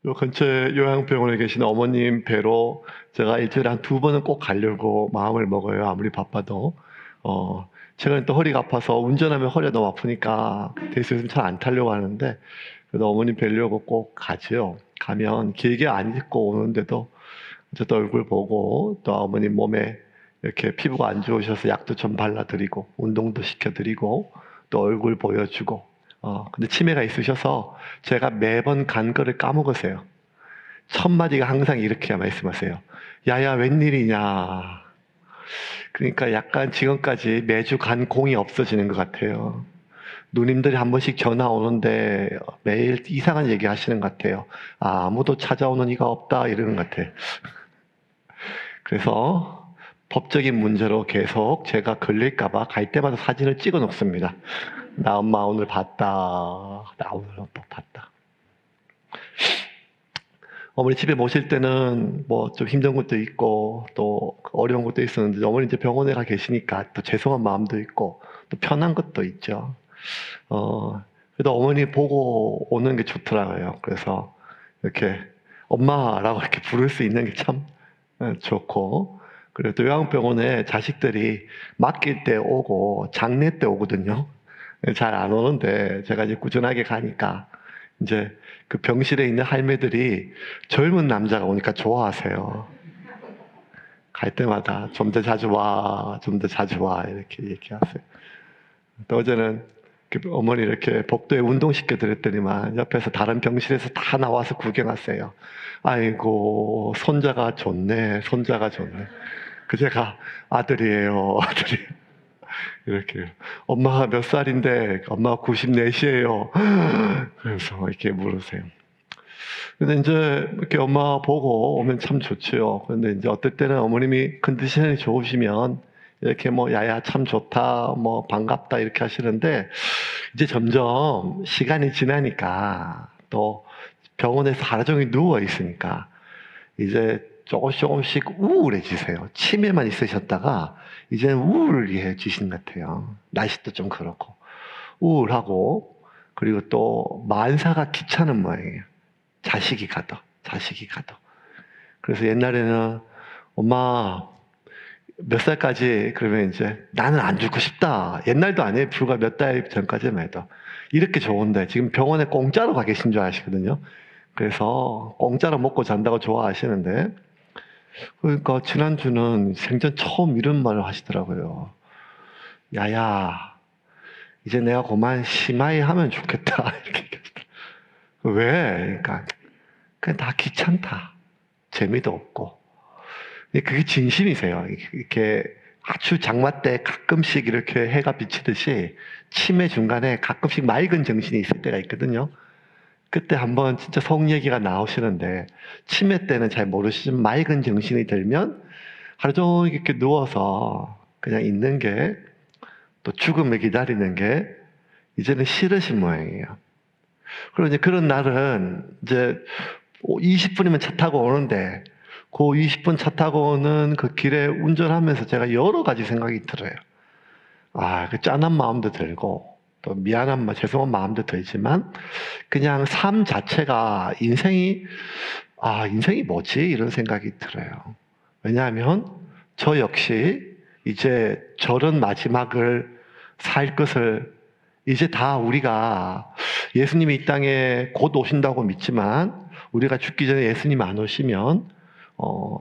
요 근처에 요양병원에 계신 어머님 뵈러 제가 일주일에 한 2번은 꼭 가려고 마음을 먹어요. 아무리 바빠도. 최근에 또 허리가 아파서 운전하면 허리가 너무 아프니까 대수는 잘 안 타려고 하는데, 그래도 어머님 뵈려고 꼭 가죠. 가면 길게 안 있고 오는데도 어쨌든 얼굴 보고, 또 어머님 몸에 이렇게 피부가 안 좋으셔서 약도 좀 발라드리고 운동도 시켜드리고 또 얼굴 보여주고. 근데 치매가 있으셔서 제가 매번 간 거를 까먹으세요. 첫 마디가 항상 이렇게 말씀하세요. 야야, 웬일이냐. 그러니까 약간 지금까지 매주 간 공이 없어지는 것 같아요. 누님들이 한 번씩 전화 오는데 매일 이상한 얘기 하시는 것 같아요. 아무도 찾아오는 이가 없다 이러는 것 같아요. 그래서 법적인 문제로 계속 제가 걸릴까봐 갈 때마다 사진을 찍어 놓습니다. 나 엄마 오늘 봤다. 나 오늘 봤다. 어머니 집에 모실 때는 뭐 좀 힘든 것도 있고 또 어려운 것도 있었는데, 어머니 이제 병원에 가 계시니까 또 죄송한 마음도 있고 또 편한 것도 있죠. 그래도 어머니 보고 오는 게 좋더라고요. 그래서 이렇게 엄마라고 이렇게 부를 수 있는 게 참 좋고, 그리고 또 요양병원에 자식들이 맡길 때 오고 장례 때 오거든요. 잘 안 오는데 제가 이제 꾸준하게 가니까 이제 그 병실에 있는 할매들이 젊은 남자가 오니까 좋아하세요. 갈 때마다 좀 더 자주 와, 좀 더 자주 와 이렇게 얘기하세요. 또 어제는 어머니 이렇게 복도에 운동시켜 드렸더니만 옆에서 다른 병실에서 다 나와서 구경하세요. 아이고, 손자가 좋네, 손자가 좋네. 그 제가 아들이에요, 아들이. 이렇게. 엄마가 몇 살인데? 엄마가 94시예요. 그래서 이렇게 물으세요. 근데 이제 이렇게 엄마 보고 오면 참 좋지요. 근데 이제 어떨 때는 어머님이 컨디션이 좋으시면 이렇게 뭐 야야 참 좋다, 뭐 반갑다 이렇게 하시는데, 이제 점점 시간이 지나니까 또 병원에서 하루 종일 누워 있으니까 이제 조금씩 우울해지세요. 치매만 있으셨다가 이제는 우울해지신 것 같아요. 날씨도 좀 그렇고 우울하고, 그리고 또 만사가 귀찮은 모양이에요. 자식이 가도. 그래서 옛날에는 엄마 몇 살까지, 그러면 이제 나는 안 죽고 싶다. 옛날도 아니에요. 불과 몇 달 전까지만 해도. 이렇게 좋은데 지금 병원에 공짜로 가 계신 줄 아시거든요. 그래서 공짜로 먹고 잔다고 좋아하시는데, 그러니까 지난주는 생전 처음 이런 말을 하시더라고요. 야야, 이제 내가 그만 심하이 하면 좋겠다. 이렇게 얘기하시더라고요. 왜? 그러니까 그냥 다 귀찮다. 재미도 없고. 근데 그게 진심이세요. 이렇게 아주 장마 때 가끔씩 이렇게 해가 비치듯이 치매 중간에 가끔씩 맑은 정신이 있을 때가 있거든요. 그때 한번 진짜 속 얘기가 나오시는데, 치매 때는 잘 모르시지만 맑은 정신이 들면 하루 종일 이렇게 누워서 그냥 있는 게, 또 죽음을 기다리는 게 이제는 싫으신 모양이에요. 그리고 이제 그런 날은 이제 20분이면 차 타고 오는데, 그 20분 차 타고 오는 그 길에 운전하면서 제가 여러 가지 생각이 들어요. 그 짠한 마음도 들고, 또 미안한 죄송한 마음도 들지만, 그냥 삶 자체가 인생이 뭐지? 이런 생각이 들어요. 왜냐하면 저 역시 이제 저런 마지막을 살 것을 이제 다 우리가, 예수님이 이 땅에 곧 오신다고 믿지만 우리가 죽기 전에 예수님 안 오시면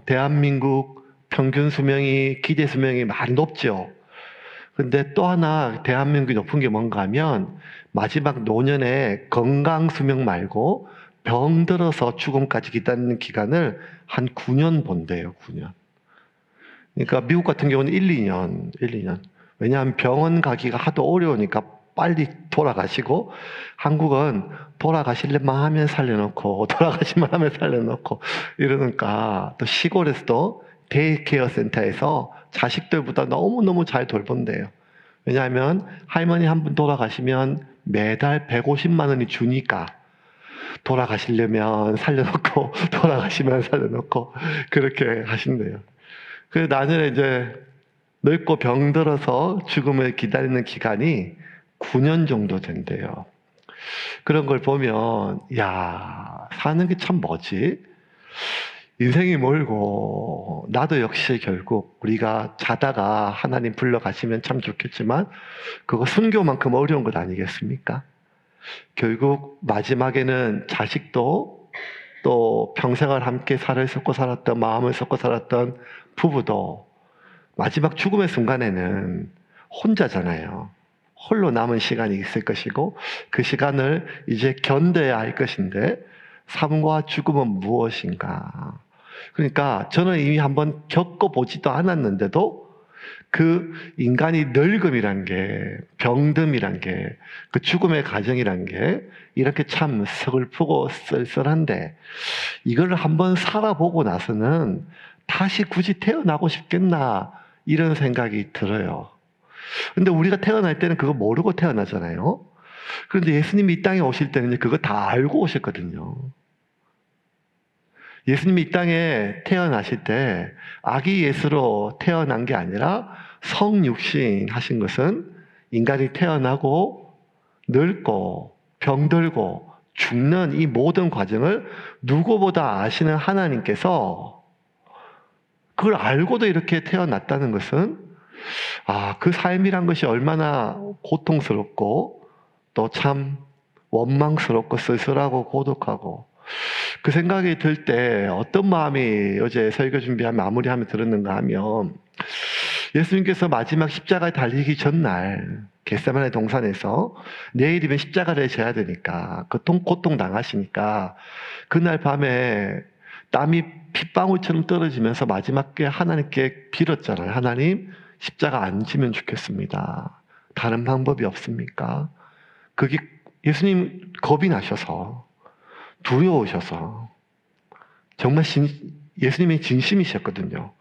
대한민국 평균 수명이, 기대 수명이 많이 높죠. 근데 또 하나 대한민국이 높은 게 뭔가 하면, 마지막 노년에 건강 수명 말고 병들어서 죽음까지 기다리는 기간을 한 9년 본대요, 9년. 그러니까 미국 같은 경우는 1, 2년. 왜냐하면 병원 가기가 하도 어려우니까 빨리 돌아가시고, 한국은 돌아가실만 하면 살려놓고, 돌아가시만 하면 살려놓고, 이러니까 또 시골에서도 데이케어 센터에서 자식들보다 너무너무 잘 돌본대요. 왜냐하면 할머니 한 분 돌아가시면 매달 150만 원이 주니까, 돌아가시려면 살려놓고, 돌아가시면 살려놓고, 그렇게 하신대요. 그래서 나중에 이제 늙고 병들어서 죽음을 기다리는 기간이 9년 정도 된대요. 그런 걸 보면, 야, 사는 게 참 뭐지? 인생이 멀고, 나도 역시 결국 우리가 자다가 하나님 불러가시면 참 좋겠지만, 그거 순교만큼 어려운 것 아니겠습니까? 결국 마지막에는 자식도 또 평생을 함께 살을 섞고 살았던, 마음을 섞고 살았던 부부도 마지막 죽음의 순간에는 혼자잖아요. 홀로 남은 시간이 있을 것이고 그 시간을 이제 견뎌야 할 것인데 삶과 죽음은 무엇인가? 그러니까 저는 이미 한번 겪어보지도 않았는데도 그 인간이 늙음이란 게, 병듦이란 게, 그 죽음의 과정이란 게 이렇게 참 서글프고 쓸쓸한데 이걸 한번 살아보고 나서는 다시 굳이 태어나고 싶겠나 이런 생각이 들어요. 근데 우리가 태어날 때는 그거 모르고 태어나잖아요. 그런데 예수님이 이 땅에 오실 때는 그거 다 알고 오셨거든요. 예수님이 이 땅에 태어나실 때 아기 예수로 태어난 게 아니라 성육신 하신 것은 인간이 태어나고 늙고 병들고 죽는 이 모든 과정을 누구보다 아시는 하나님께서 그걸 알고도 이렇게 태어났다는 것은 그 삶이란 것이 얼마나 고통스럽고 또 참 원망스럽고 쓸쓸하고 고독하고 그 생각이 들 때 어떤 마음이 어제 설교 준비하며 마무리하며 들었는가 하면 예수님께서 마지막 십자가에 달리기 전날 겟세마네 동산에서 내일이면 십자가를 져야 되니까 고통 당하시니까 그날 밤에 땀이 핏방울처럼 떨어지면서 마지막에 하나님께 빌었잖아요. 하나님 십자가 안 지면 좋겠습니다. 다른 방법이 없습니까? 그게 예수님 겁이 나셔서 두려우셔서 정말 예수님이 진심이셨거든요.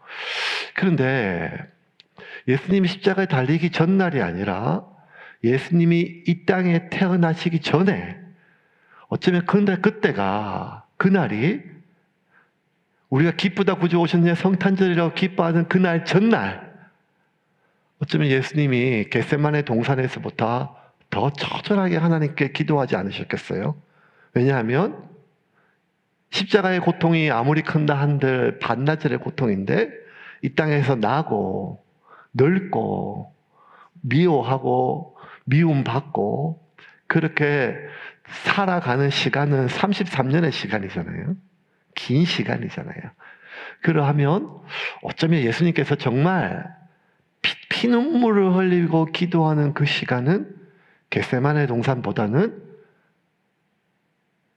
그런데 예수님이 십자가에 달리기 전날이 아니라 예수님이 이 땅에 태어나시기 전에 어쩌면 그날이 우리가 기쁘다 구주 오셨느냐 성탄절이라고 기뻐하는 그날 전날 어쩌면 예수님이 겟세마네 동산에서부터 더 처절하게 하나님께 기도하지 않으셨겠어요? 왜냐하면 십자가의 고통이 아무리 큰다 한들 반나절의 고통인데 이 땅에서 나고 늙고 미워하고 미움받고 그렇게 살아가는 시간은 33년의 시간이잖아요. 긴 시간이잖아요. 그러하면 어쩌면 예수님께서 정말 피눈물을 흘리고 기도하는 그 시간은 겟세마네 동산보다는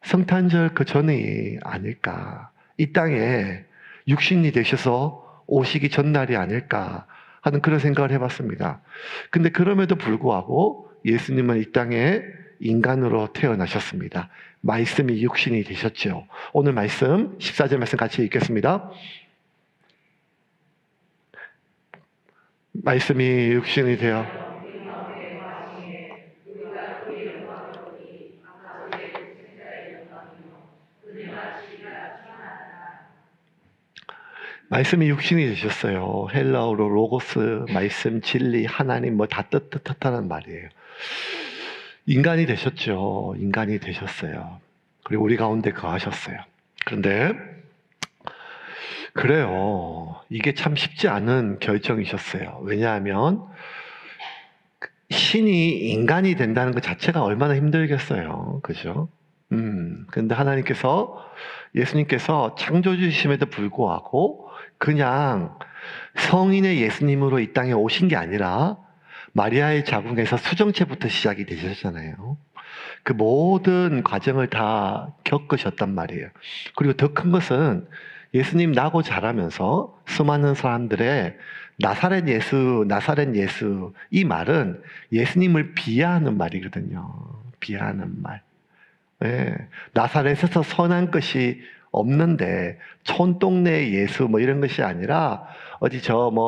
성탄절 그 전이 아닐까. 이 땅에 육신이 되셔서 오시기 전날이 아닐까 하는 그런 생각을 해봤습니다. 근데 그럼에도 불구하고 예수님은 이 땅에 인간으로 태어나셨습니다. 말씀이 육신이 되셨죠. 오늘 말씀 14절 말씀 같이 읽겠습니다. 말씀이 육신이 되어 말씀이 육신이 되셨어요. 헬라어로 로고스, 말씀, 진리, 하나님 뭐 다 뜻하는 말이에요. 인간이 되셨죠. 인간이 되셨어요. 그리고 우리 가운데 거하셨어요. 그런데 그래요. 이게 참 쉽지 않은 결정이셨어요. 왜냐하면 신이 인간이 된다는 것 자체가 얼마나 힘들겠어요. 그죠? 근데 예수님께서 창조주심에도 불구하고 그냥 성인의 예수님으로 이 땅에 오신 게 아니라 마리아의 자궁에서 수정체부터 시작이 되셨잖아요. 그 모든 과정을 다 겪으셨단 말이에요. 그리고 더 큰 것은 예수님 나고 자라면서 수많은 사람들의 나사렛 예수 이 말은 예수님을 비하하는 말이거든요. 비하하는 말. 네. 나사렛에서 선한 것이 없는데 촌동네 예수 뭐 이런 것이 아니라 어디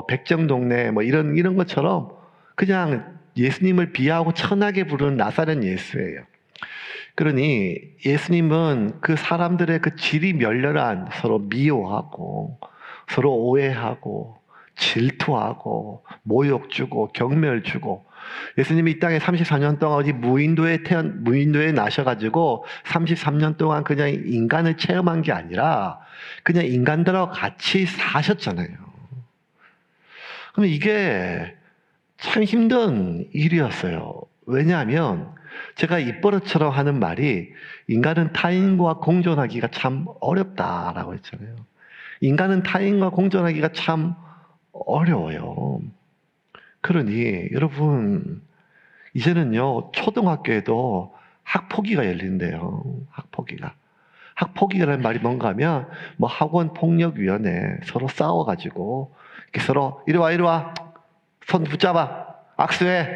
백정동네 뭐 이런 것처럼 그냥 예수님을 비하하고 천하게 부르는 나사렛 예수예요. 그러니 예수님은 그 사람들의 그 질이 멸렬한 서로 미워하고 서로 오해하고 질투하고 모욕 주고 경멸 주고 예수님이 이 땅에 34년 동안 어디 무인도에 나셔가지고 33년 동안 그냥 인간을 체험한 게 아니라 그냥 인간들하고 같이 사셨잖아요. 그럼 이게 참 힘든 일이었어요. 왜냐하면 제가 입버릇처럼 하는 말이 인간은 타인과 공존하기가 참 어렵다라고 했잖아요. 인간은 타인과 공존하기가 참 어려워요. 그러니 여러분 이제는요 초등학교에도 학폭위가 열린대요. 학폭위라는 말이 뭔가 하면 뭐 학원폭력위원회 서로 싸워가지고 이렇게 서로 이리 와 손 붙잡아 악수해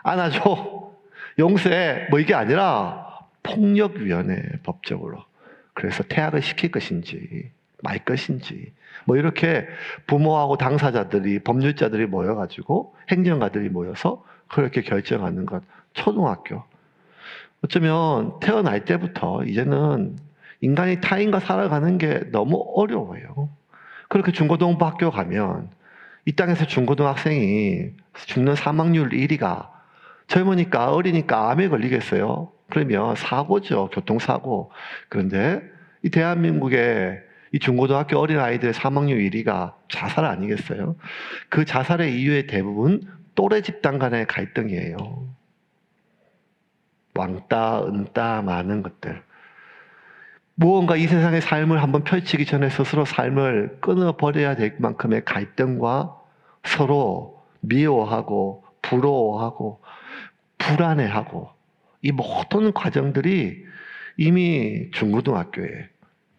안아줘 용서해 뭐 이게 아니라 폭력위원회 법적으로 그래서 퇴학을 시킬 것인지 말 것인지 뭐 이렇게 부모하고 당사자들이 법률자들이 모여가지고 행정가들이 모여서 그렇게 결정하는 것. 초등학교 어쩌면 태어날 때부터 이제는 인간이 타인과 살아가는 게 너무 어려워요. 그렇게 중고등부 학교 가면 이 땅에서 중고등학생이 죽는 사망률 1위가 젊으니까 어리니까 암에 걸리겠어요? 그러면 사고죠. 교통사고. 그런데 이 대한민국의 이 중고등학교 어린아이들의 사망률 1위가 자살 아니겠어요? 그 자살의 이유의 대부분 또래 집단 간의 갈등이에요. 왕따, 은따 많은 것들. 무언가 이 세상의 삶을 한번 펼치기 전에 스스로 삶을 끊어버려야 될 만큼의 갈등과 서로 미워하고 부러워하고 불안해하고 이 모든 과정들이 이미 중고등학교에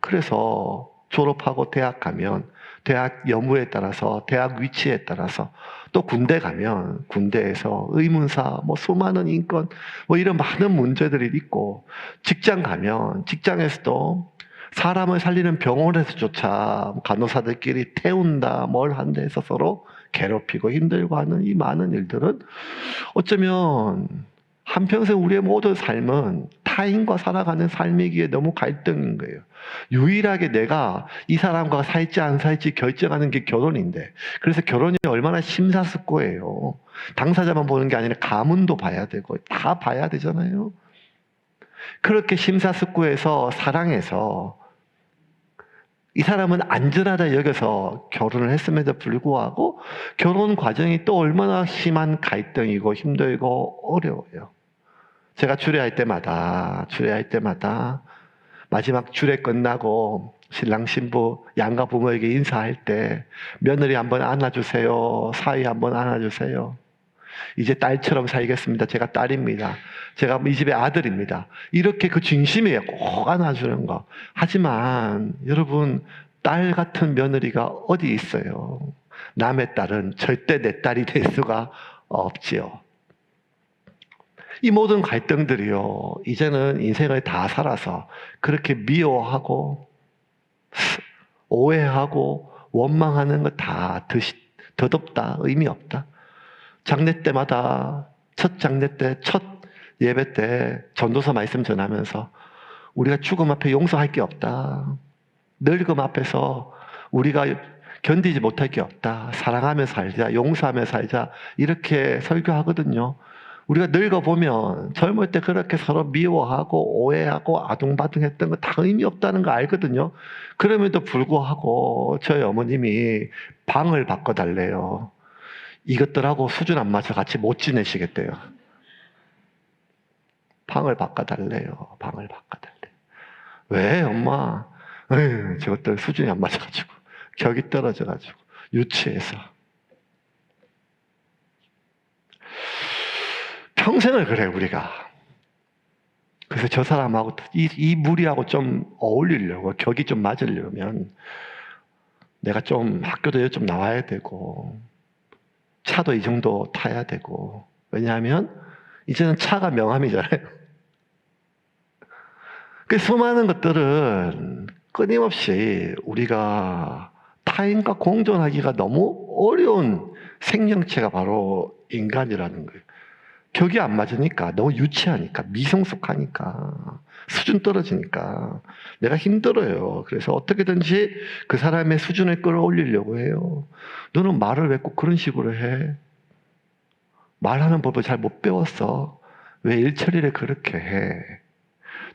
그래서 졸업하고 대학 가면 대학 여무에 따라서 대학 위치에 따라서 또 군대 가면 군대에서 의문사 뭐 수많은 인권 뭐 이런 많은 문제들이 있고 직장 가면 직장에서도 사람을 살리는 병원에서조차 간호사들끼리 태운다 뭘 한다 해서 서로 괴롭히고 힘들고 하는 이 많은 일들은 어쩌면 한평생 우리의 모든 삶은 타인과 살아가는 삶이기에 너무 갈등인 거예요. 유일하게 내가 이 사람과 살지 안 살지 결정하는 게 결혼인데 그래서 결혼이 얼마나 심사숙고해요. 당사자만 보는 게 아니라 가문도 봐야 되고 다 봐야 되잖아요. 그렇게 심사숙고해서 사랑해서 이 사람은 안전하다 여겨서 결혼을 했음에도 불구하고 결혼 과정이 또 얼마나 심한 갈등이고 힘들고 어려워요. 제가 주례할 때마다 마지막 주례 끝나고 신랑 신부 양가 부모에게 인사할 때 며느리 한번 안아주세요. 사위 한번 안아주세요. 이제 딸처럼 살겠습니다. 제가 딸입니다. 제가 이 집의 아들입니다. 이렇게 그 진심이에요. 꼭 안아주는 거. 하지만 여러분 딸 같은 며느리가 어디 있어요? 남의 딸은 절대 내 딸이 될 수가 없지요. 이 모든 갈등들이요. 이제는 인생을 다 살아서 그렇게 미워하고 오해하고 원망하는 거 다 덧없다. 의미 없다. 장례 때마다 첫 장례 때, 첫 예배 때 전도서 말씀 전하면서 우리가 죽음 앞에 용서할 게 없다. 늙음 앞에서 우리가 견디지 못할 게 없다. 사랑하며 살자. 용서하며 살자. 이렇게 설교하거든요. 우리가 늙어보면 젊을 때 그렇게 서로 미워하고 오해하고 아둥바둥했던 거 다 의미 없다는 거 알거든요. 그럼에도 불구하고 저희 어머님이 방을 바꿔달래요. 이것들하고 수준 안 맞춰 같이 못 지내시겠대요. 방을 바꿔달래요. 왜 엄마? 에휴, 저것들 수준이 안 맞아가지고 격이 떨어져가지고 유치해서 평생을 그래 우리가. 그래서 저 사람하고 이 무리하고 좀 어울리려고 격이 좀 맞으려면 내가 좀 학교도 좀 나와야 되고 차도 이 정도 타야 되고 왜냐하면 이제는 차가 명함이잖아요. 그 수많은 것들은 끊임없이 우리가 타인과 공존하기가 너무 어려운 생명체가 바로 인간이라는 거예요. 격이 안 맞으니까 너무 유치하니까 미성숙하니까 수준 떨어지니까 내가 힘들어요. 그래서 어떻게든지 그 사람의 수준을 끌어올리려고 해요. 너는 말을 왜 꼭 그런 식으로 해? 말하는 법을 잘 못 배웠어. 왜 일처리를 그렇게 해?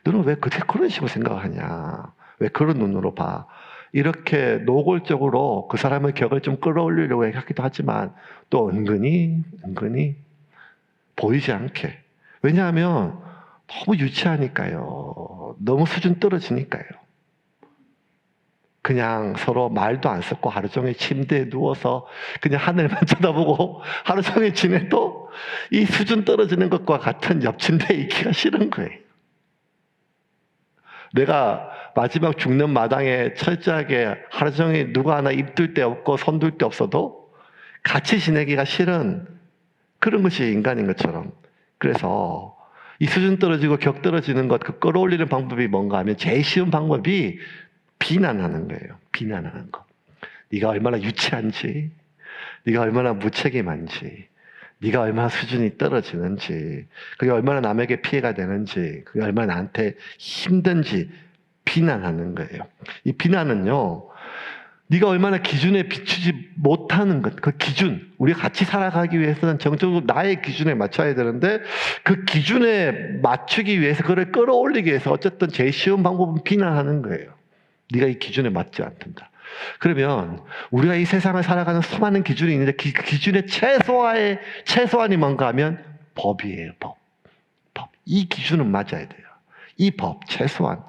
너는 왜 그런 식으로 생각하냐? 왜 그런 눈으로 봐? 이렇게 노골적으로 그 사람의 격을 좀 끌어올리려고 하기도 하지만 또 은근히 보이지 않게. 왜냐하면 너무 유치하니까요. 너무 수준 떨어지니까요. 그냥 서로 말도 안 섞고 하루 종일 침대에 누워서 그냥 하늘만 쳐다보고 하루 종일 지내도 이 수준 떨어지는 것과 같은 옆 침대에 있기가 싫은 거예요. 내가 마지막 죽는 마당에 철저하게 하루 종일 누가 하나 입둘 데 없고 손둘 데 없어도 같이 지내기가 싫은 그런 것이 인간인 것처럼. 그래서 이 수준 떨어지고 격 떨어지는 것, 그 끌어올리는 방법이 뭔가 하면 제일 쉬운 방법이 비난하는 거예요. 비난하는 거. 네가 얼마나 유치한지, 네가 얼마나 무책임한지, 네가 얼마나 수준이 떨어지는지, 그게 얼마나 남에게 피해가 되는지, 그게 얼마나 나한테 힘든지 비난하는 거예요. 이 비난은요, 네가 얼마나 기준에 비추지 못하는 것, 그 기준, 우리가 같이 살아가기 위해서는 정적으로 나의 기준에 맞춰야 되는데 그 기준에 맞추기 위해서 그걸 끌어올리기 위해서 어쨌든 제일 쉬운 방법은 비난하는 거예요. 네가 이 기준에 맞지 않는다. 그러면 우리가 이 세상을 살아가는 수많은 기준이 있는데 그 기준의 최소한이 뭔가 하면 법이에요. 법. 이 기준은 맞아야 돼요. 이 법, 최소한.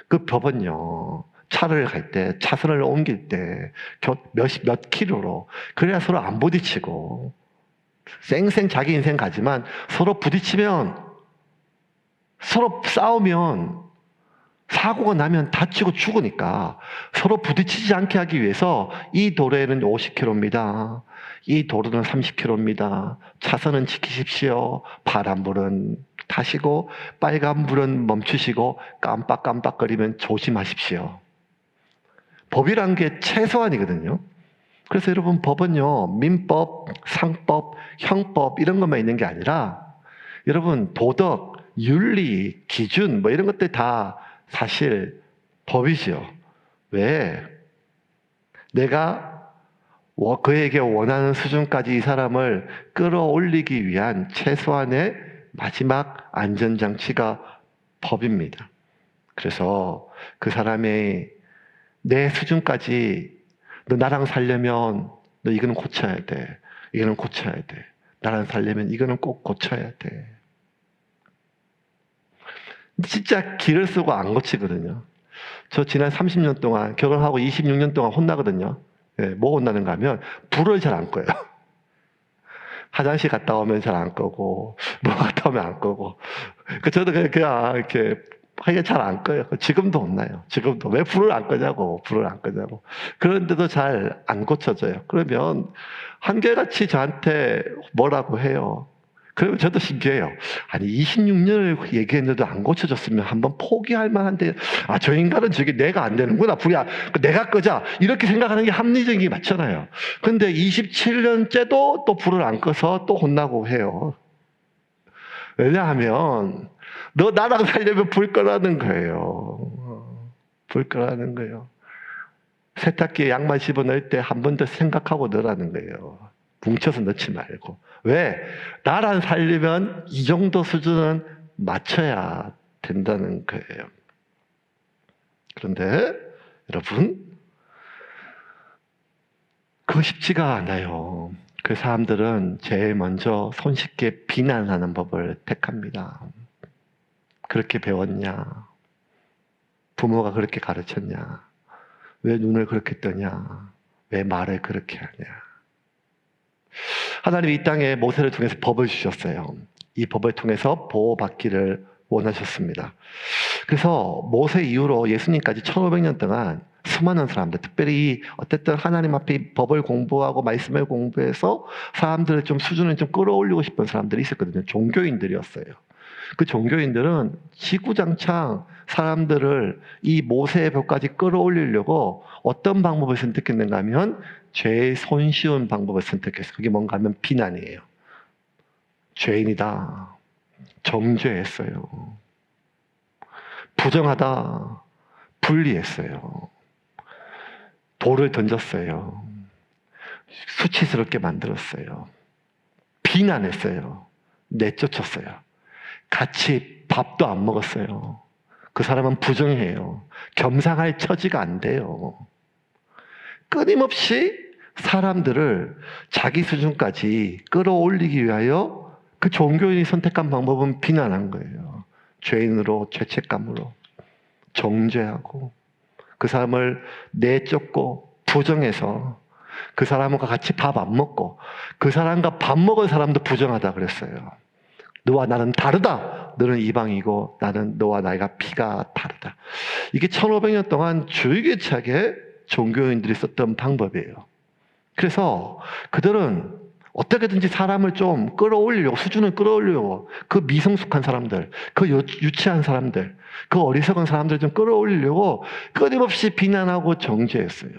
그 법은요. 차를 갈 때, 차선을 옮길 때, 몇 킬로로. 그래야 서로 안 부딪히고, 쌩쌩 자기 인생 가지만 서로 부딪히면, 서로 싸우면, 사고가 나면 다치고 죽으니까 서로 부딪히지 않게 하기 위해서 이 도로에는 50km입니다. 이 도로는 30km입니다. 차선은 지키십시오. 파란불은 타시고 빨간불은 멈추시고 깜빡깜빡거리면 조심하십시오. 법이란 게 최소한이거든요. 그래서 여러분 법은요. 민법, 상법, 형법 이런 것만 있는 게 아니라 여러분 도덕, 윤리, 기준 뭐 이런 것들 다 사실 법이죠. 왜? 내가 그에게 원하는 수준까지 이 사람을 끌어올리기 위한 최소한의 마지막 안전장치가 법입니다. 그래서 그 사람의 내 수준까지 너 나랑 살려면 너 이거는 고쳐야 돼. 이거는 고쳐야 돼. 나랑 살려면 이거는 꼭 고쳐야 돼. 진짜 기를 쓰고 안 고치거든요. 저 지난 30년 동안 결혼하고 26년 동안 혼나거든요. 뭐 혼나는가 하면 불을 잘 안 꺼요. 화장실 갔다 오면 잘 안 끄고 뭐 갔다 오면 안 끄고 저도 그냥 이렇게 하기가 잘 안 꺼요. 지금도 혼나요. 지금도 왜 불을 안 끄냐고 그런데도 잘 안 고쳐져요. 그러면 한결같이 저한테 뭐라고 해요. 그러면 저도 신기해요. 아니 26년을 얘기했는데도 안 고쳐졌으면 한번 포기할 만한데 저 인간은 저게 내가 안 되는구나. 불이 내가 끄자. 이렇게 생각하는 게 합리적인 게 맞잖아요. 근데 27년째도 또 불을 안 꺼서 또 혼나고 해요. 왜냐하면 너 나랑 살려면 불 끄라는 거예요. 불 끄라는 거예요. 세탁기에 양말 집어넣을 때 한 번 더 생각하고 넣으라는 거예요. 뭉쳐서 넣지 말고. 왜? 나랑 살려면 이 정도 수준은 맞춰야 된다는 거예요. 그런데 여러분 그거 쉽지가 않아요. 그 사람들은 제일 먼저 손쉽게 비난하는 법을 택합니다. 그렇게 배웠냐? 부모가 그렇게 가르쳤냐? 왜 눈을 그렇게 뜨냐? 왜 말을 그렇게 하냐? 하나님이 이 땅에 모세를 통해서 법을 주셨어요. 이 법을 통해서 보호받기를 원하셨습니다. 그래서 모세 이후로 예수님까지 1500년 동안 수많은 사람들, 특별히 어쨌든 하나님 앞에 법을 공부하고 말씀을 공부해서 사람들을 좀 수준을 좀 끌어올리고 싶은 사람들이 있었거든요. 종교인들이었어요. 그 종교인들은 지구장창 사람들을 이 모세의 법까지 끌어올리려고 어떤 방법을 선택했는가 하면 제일 손쉬운 방법을 선택했어요. 그게 뭔가 하면 비난이에요. 죄인이다. 정죄했어요. 부정하다. 분리했어요. 돌을 던졌어요. 수치스럽게 만들었어요. 비난했어요. 내쫓았어요. 같이 밥도 안 먹었어요. 그 사람은 부정해요. 겸상할 처지가 안 돼요. 끊임없이 사람들을 자기 수준까지 끌어올리기 위하여 그 종교인이 선택한 방법은 비난한 거예요. 죄인으로, 죄책감으로 정죄하고 그 사람을 내쫓고 부정해서 그 사람과 같이 밥 안 먹고 그 사람과 밥 먹은 사람도 부정하다 그랬어요. 너와 나는 다르다. 너는 이방이고 나는 너와 나이가 피가 다르다. 이게 1500년 동안 주의교차게 종교인들이 썼던 방법이에요. 그래서 그들은 어떻게든지 사람을 좀 끌어올리려고, 수준을 끌어올리려고, 그 미성숙한 사람들, 그 유치한 사람들, 그 어리석은 사람들 좀 끌어올리려고 끊임없이 비난하고 정죄했어요.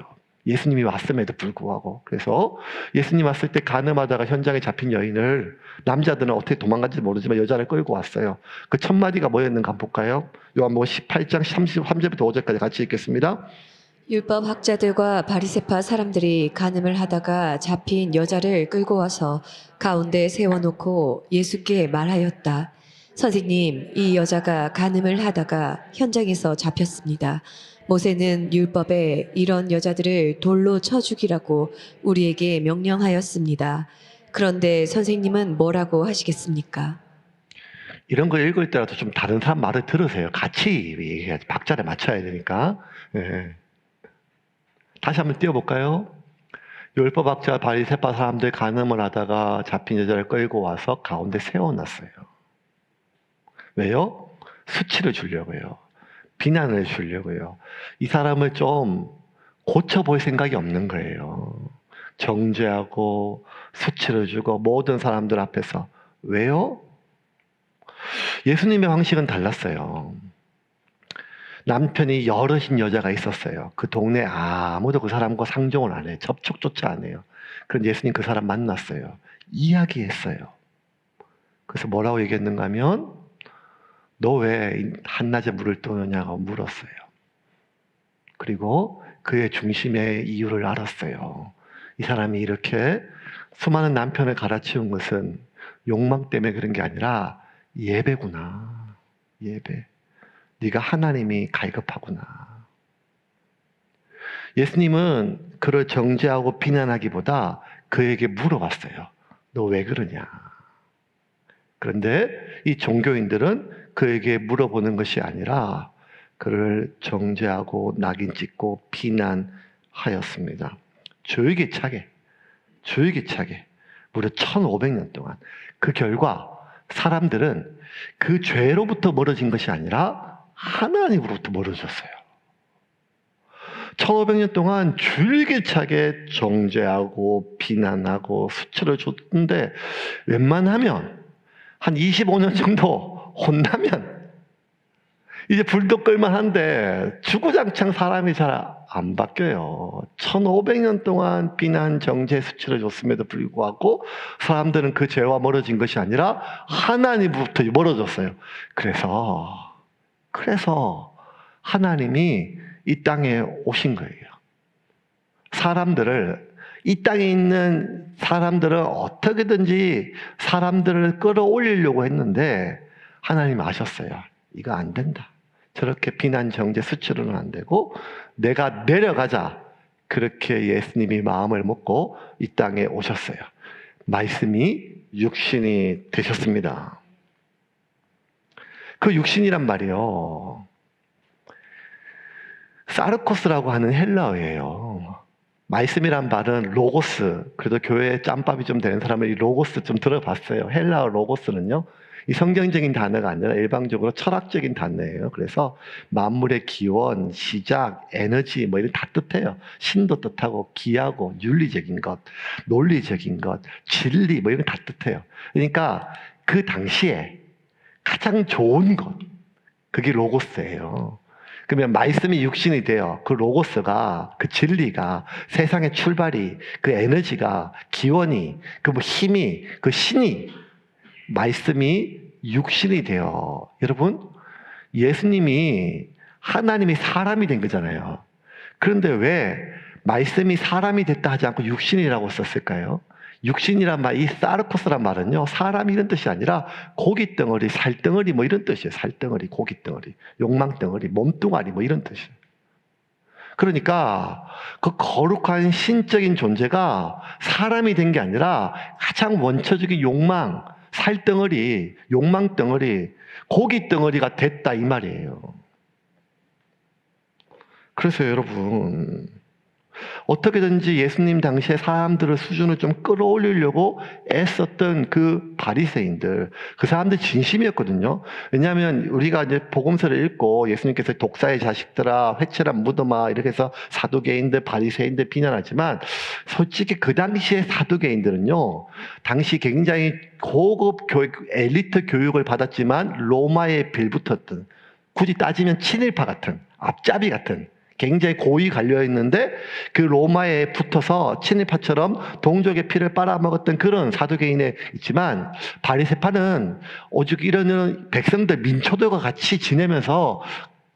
예수님이 왔음에도 불구하고. 그래서 예수님 왔을 때 간음하다가 현장에 잡힌 여인을 남자들은 어떻게 도망간지 모르지만 여자를 끌고 왔어요. 그 첫 마디가 뭐였는가 한번 볼까요? 요한복음 18장 33절부터 5절까지 같이 읽겠습니다. 율법 학자들과 바리새파 사람들이 간음을 하다가 잡힌 여자를 끌고 와서 가운데 세워놓고 예수께 말하였다. 선생님, 이 여자가 간음을 하다가 현장에서 잡혔습니다. 모세는 율법에 이런 여자들을 돌로 쳐 죽이라고 우리에게 명령하였습니다. 그런데 선생님은 뭐라고 하시겠습니까? 이런 거 읽을 때라도 좀 다른 사람 말을 들으세요. 같이 얘기해야지. 박자를 맞춰야 되니까. 네. 다시 한번 띄워볼까요? 율법학자 바리새파 사람들 간음을 하다가 잡힌 여자를 끌고 와서 가운데 세워놨어요. 왜요? 수치를 주려고요. 비난을 주려고요. 이 사람을 좀 고쳐볼 생각이 없는 거예요. 정죄하고 수치를 주고 모든 사람들 앞에서. 왜요? 예수님의 방식은 달랐어요. 남편이 여럿인 여자가 있었어요. 그 동네 아무도 그 사람과 상종을 안 해요. 접촉조차 안 해요. 그런데 예수님 그 사람 만났어요. 이야기했어요. 그래서 뭐라고 얘기했는가 하면 너 왜 한낮에 물을 떠느냐고 물었어요. 그리고 그의 중심의 이유를 알았어요. 이 사람이 이렇게 수많은 남편을 갈아치운 것은 욕망 때문에 그런 게 아니라 예배구나. 예배. 네가 하나님이 갈급하구나. 예수님은 그를 정죄하고 비난하기보다 그에게 물어봤어요. 너 왜 그러냐? 그런데 이 종교인들은 그에게 물어보는 것이 아니라 그를 정죄하고 낙인 찍고 비난하였습니다. 주의기차게 무려 1500년 동안. 그 결과 사람들은 그 죄로부터 멀어진 것이 아니라 하나님으로부터 멀어졌어요. 1500년 동안 줄기차게 정죄하고 비난하고 수치를 줬는데 웬만하면 한 25년 정도 혼나면 이제 불도 끌만한데 주구장창 사람이 잘 안 바뀌어요. 1500년 동안 비난, 정죄, 수치를 줬음에도 불구하고 사람들은 그 죄와 멀어진 것이 아니라 하나님으로부터 멀어졌어요. 그래서 하나님이 이 땅에 오신 거예요. 이 땅에 있는 사람들은 어떻게든지 사람들을 끌어올리려고 했는데 하나님 아셨어요. 이거 안 된다. 저렇게 비난, 정죄, 수치로는 안 되고 내가 내려가자. 그렇게 예수님이 마음을 먹고 이 땅에 오셨어요. 말씀이 육신이 되셨습니다. 그 육신이란 말이요. 사르코스라고 하는 헬라어예요. 말씀이란 말은 로고스. 그래도 교회에 짬밥이 좀 되는 사람은 이 로고스 좀 들어봤어요. 헬라어 로고스는요. 이 성경적인 단어가 아니라 일방적으로 철학적인 단어예요. 그래서 만물의 기원, 시작, 에너지 뭐 이런 다 뜻해요. 신도 뜻하고 기하고 윤리적인 것, 논리적인 것, 진리 뭐 이런 다 뜻해요. 그러니까 그 당시에 가장 좋은 것, 그게 로고스예요. 그러면 말씀이 육신이 되어 그 로고스가, 그 진리가, 세상의 출발이, 그 에너지가, 기원이, 그 뭐 힘이, 그 신이, 말씀이 육신이 되어. 여러분, 예수님이 하나님이 사람이 된 거잖아요. 그런데 왜 말씀이 사람이 됐다 하지 않고 육신이라고 썼을까요? 육신이란 말, 이 사르코스란 말은요, 사람 이런 뜻이 아니라 고기 덩어리, 살 덩어리 뭐 이런 뜻이에요. 살 덩어리, 고기 덩어리, 욕망 덩어리, 몸뚱아리 뭐 이런 뜻이에요. 그러니까 그 거룩한 신적인 존재가 사람이 된 게 아니라 가장 원초적인 욕망, 살 덩어리, 욕망 덩어리, 고기 덩어리가 됐다 이 말이에요. 그래서 여러분, 어떻게든지 예수님 당시에 사람들의 수준을 좀 끌어올리려고 애썼던 그 바리새인들, 그 사람들 진심이었거든요. 왜냐하면 우리가 이제 복음서를 읽고 예수님께서 독사의 자식들아, 회칠한 무덤아 이렇게 해서 사두개인들, 바리새인들 비난하지만 솔직히 그 당시의 사두개인들은요, 당시 굉장히 고급 교육, 엘리트 교육을 받았지만 로마에 빌붙었던, 굳이 따지면 친일파 같은, 앞잡이 같은 굉장히 고위 관려 있는데 그 로마에 붙어서 친일파처럼 동족의 피를 빨아먹었던 그런 사두개인에 있지만, 바리새파는 오직 이런 백성들 민초들과 같이 지내면서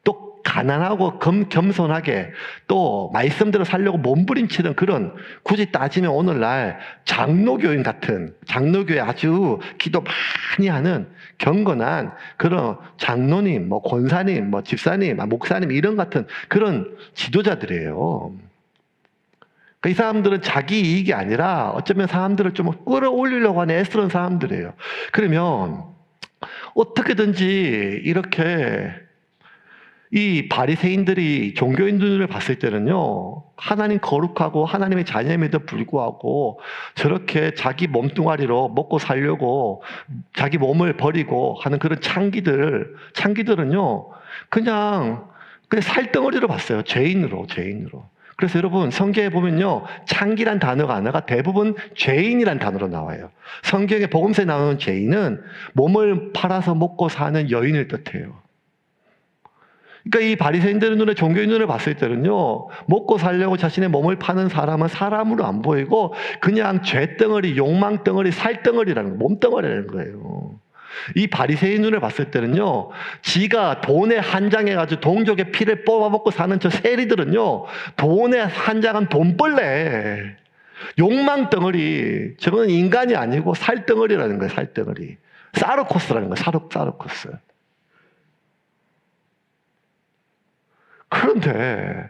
또 가난하고 겸손하게 또 말씀대로 살려고 몸부림치는 그런, 굳이 따지면 오늘날 장로교인 같은, 장로교에 아주 기도 많이 하는 경건한 그런 장로님, 뭐 권사님, 뭐 집사님, 목사님 이런 같은 그런 지도자들이에요. 그러니까 이 사람들은 자기 이익이 아니라 어쩌면 사람들을 좀 끌어올리려고 하는 애쓰는 사람들이에요. 그러면 어떻게든지 이렇게 이 바리새인들이 종교인 눈을 봤을 때는요, 하나님 거룩하고 하나님의 자녀임에도 불구하고 저렇게 자기 몸뚱아리로 먹고 살려고 자기 몸을 버리고 하는 그런 창기들은요, 그냥 살덩어리로 봤어요. 죄인으로. 그래서 여러분, 성경에 보면요, 창기란 단어가 아니라 대부분 죄인이란 단어로 나와요. 성경에 복음서에 나오는 죄인은 몸을 팔아서 먹고 사는 여인을 뜻해요. 그러니까 이 바리새인들의 눈에, 종교인 눈을 봤을 때는요, 먹고 살려고 자신의 몸을 파는 사람은 사람으로 안 보이고 그냥 죄덩어리, 욕망덩어리, 살덩어리라는 거예요. 몸덩어리라는 거예요. 이 바리새인 눈을 봤을 때는요, 지가 돈에 한장해가지고 동족의 피를 뽑아먹고 사는 저 세리들은요, 돈에 한장한 돈벌레, 욕망덩어리, 저거는 인간이 아니고 살덩어리라는 거예요. 살덩어리. 사르코스라는 거예요. 사르코스. 그런데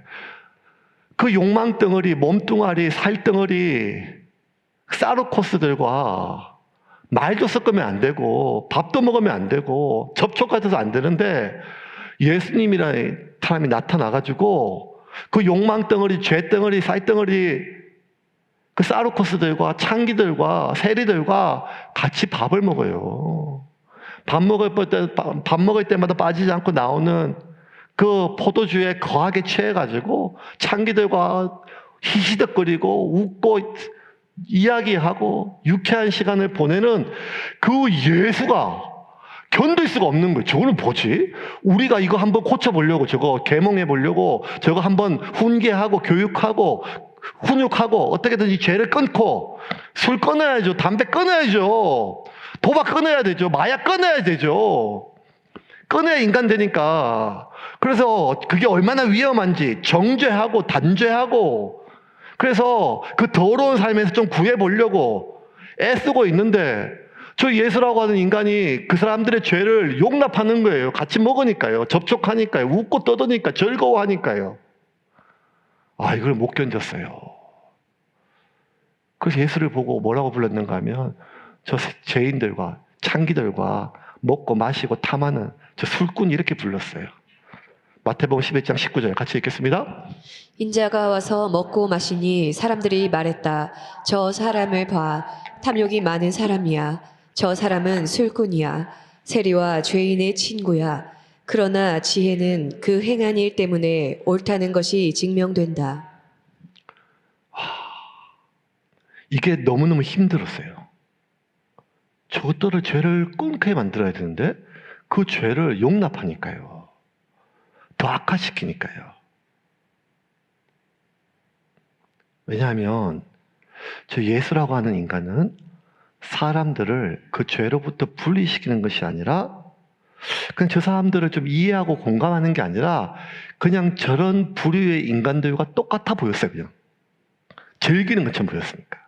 그 욕망덩어리, 몸뚱아리, 살덩어리, 사르코스들과 말도 섞으면 안 되고 밥도 먹으면 안 되고 접촉해서도 안 되는데, 예수님이라는 사람이 나타나가지고 그 욕망덩어리, 죄덩어리, 살덩어리, 그 사르코스들과 창기들과 세리들과 같이 밥을 먹어요. 밥 먹을 때마다 빠지지 않고 나오는 그 포도주에 거하게 취해가지고 창기들과 히히덕거리고 웃고 이야기하고 유쾌한 시간을 보내는 그 예수가 견딜 수가 없는 거예요. 저거는 뭐지? 우리가 이거 한번 고쳐보려고, 저거 계몽해보려고, 저거 한번 훈계하고 교육하고 훈육하고 어떻게든 이 죄를 끊고, 술 끊어야죠, 담배 끊어야죠, 도박 끊어야 되죠, 마약 끊어야 되죠. 끊어야 인간 되니까. 그래서 그게 얼마나 위험한지 정죄하고 단죄하고, 그래서 그 더러운 삶에서 좀 구해보려고 애쓰고 있는데, 저 예수라고 하는 인간이 그 사람들의 죄를 용납하는 거예요. 같이 먹으니까요, 접촉하니까요, 웃고 떠드니까, 즐거워하니까요. 아, 이걸 못 견뎠어요. 그래서 예수를 보고 뭐라고 불렀는가 하면, 저 죄인들과 창기들과 먹고 마시고 탐하는 저 술꾼, 이렇게 불렀어요. 마태복음 11장 19절 같이 읽겠습니다. 인자가 와서 먹고 마시니 사람들이 말했다. 저 사람을 봐. 탐욕이 많은 사람이야. 저 사람은 술꾼이야. 세리와 죄인의 친구야. 그러나 지혜는 그 행한 일 때문에 옳다는 것이 증명된다. 이게 너무너무 힘들었어요. 저것들을 죄를 끊게 만들어야 되는데 그 죄를 용납하니까요. 더 악화시키니까요. 왜냐하면 저 예수라고 하는 인간은 사람들을 그 죄로부터 분리시키는 것이 아니라, 그냥 저 사람들을 좀 이해하고 공감하는 게 아니라 그냥 저런 부류의 인간들과 똑같아 보였어요. 그냥 즐기는 것처럼 보였으니까.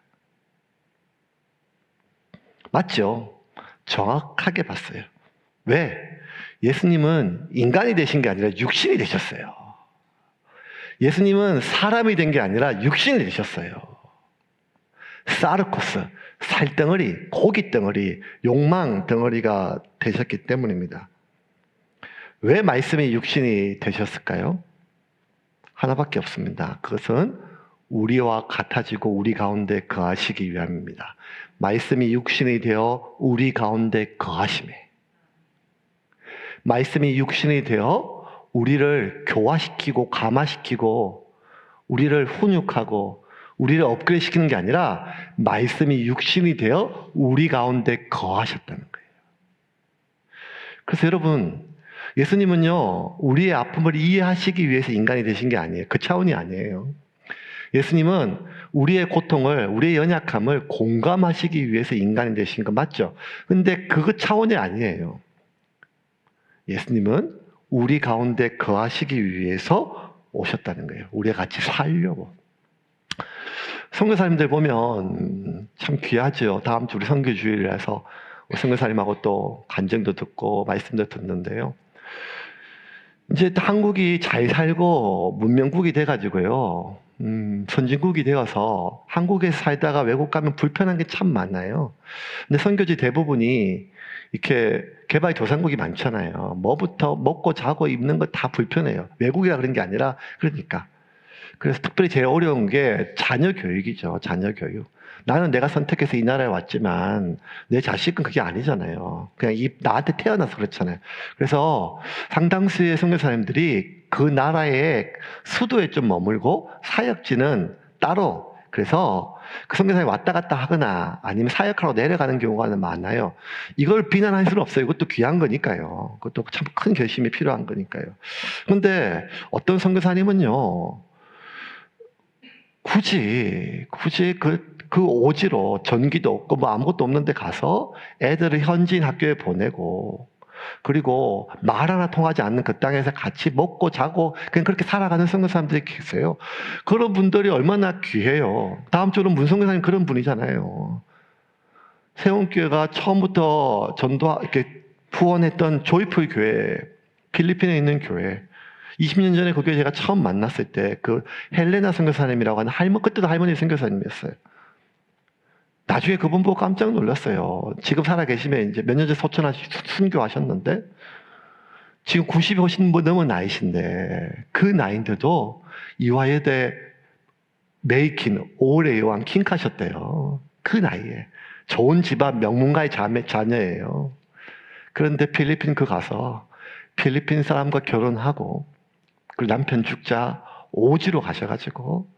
맞죠? 정확하게 봤어요. 왜? 예수님은 인간이 되신 게 아니라 육신이 되셨어요. 예수님은 사람이 된 게 아니라 육신이 되셨어요. 사르코스, 살덩어리, 고기 덩어리, 욕망 덩어리가 되셨기 때문입니다. 왜 말씀이 육신이 되셨을까요? 하나밖에 없습니다. 그것은 우리와 같아지고 우리 가운데 거하시기 위함입니다. 말씀이 육신이 되어 우리 가운데 거하심에, 말씀이 육신이 되어 우리를 교화시키고 감화시키고 우리를 훈육하고 우리를 업그레이드 시키는 게 아니라 말씀이 육신이 되어 우리 가운데 거하셨다는 거예요. 그래서 여러분, 예수님은요, 우리의 아픔을 이해하시기 위해서 인간이 되신 게 아니에요. 그 차원이 아니에요. 예수님은 우리의 고통을, 우리의 연약함을 공감하시기 위해서 인간이 되신 거 맞죠? 근데 그 차원이 아니에요. 예수님은 우리 가운데 거하시기 위해서 오셨다는 거예요. 우리가 같이 살려고. 선교사님들 보면 참 귀하죠. 다음 주 우리 선교주일이라서 선교사님하고 또 간증도 듣고 말씀도 듣는데요. 이제 한국이 잘 살고 문명국이 돼가지고요. 선진국이 되어서 한국에서 살다가 외국 가면 불편한 게 참 많아요. 근데 선교지 대부분이 이렇게 개발도상국이 많잖아요. 뭐부터 먹고 자고 입는 거 다 불편해요. 외국이라 그런 게 아니라 그러니까. 그래서 특별히 제일 어려운 게 자녀 교육이죠. 자녀 교육. 나는 내가 선택해서 이 나라에 왔지만 내 자식은 그게 아니잖아요. 그냥 나한테 태어나서 그렇잖아요. 그래서 상당수의 선교사님들이 그 나라의 수도에 좀 머물고 사역지는 따로, 그래서 그 선교사님이 왔다 갔다 하거나 아니면 사역하러 내려가는 경우가 많아요. 이걸 비난할 수는 없어요. 이것도 귀한 거니까요. 그것도 참 큰 결심이 필요한 거니까요. 그런데 어떤 선교사님은요, 굳이 그 오지로 전기도 없고 뭐 아무것도 없는데 가서 애들을 현지인 학교에 보내고, 그리고 말 하나 통하지 않는 그 땅에서 같이 먹고 자고 그냥 그렇게 살아가는 선교사님들이 계세요. 그런 분들이 얼마나 귀해요. 다음 주는 문선교사님 그런 분이잖아요. 세운교회가 처음부터 이렇게 후원했던 조이풀 교회, 필리핀에 있는 교회. 20년 전에 그 교회 제가 처음 만났을 때 그 헬레나 선교사님이라고 하는 그때도 할머니 선교사님이었어요. 나중에 그분 보고 깜짝 놀랐어요. 지금 살아계시면 이제 몇 년 전에 소천하 순교하셨는데 지금 90이 훨씬 넘은 나이신데 그 나이인데도 이화여대 메이킨 올해요한 킹카셨대요. 그 나이에. 좋은 집안 명문가의 자녀예요. 그런데 필리핀 가서 필리핀 사람과 결혼하고 그 남편 죽자 오지로 가셔가지고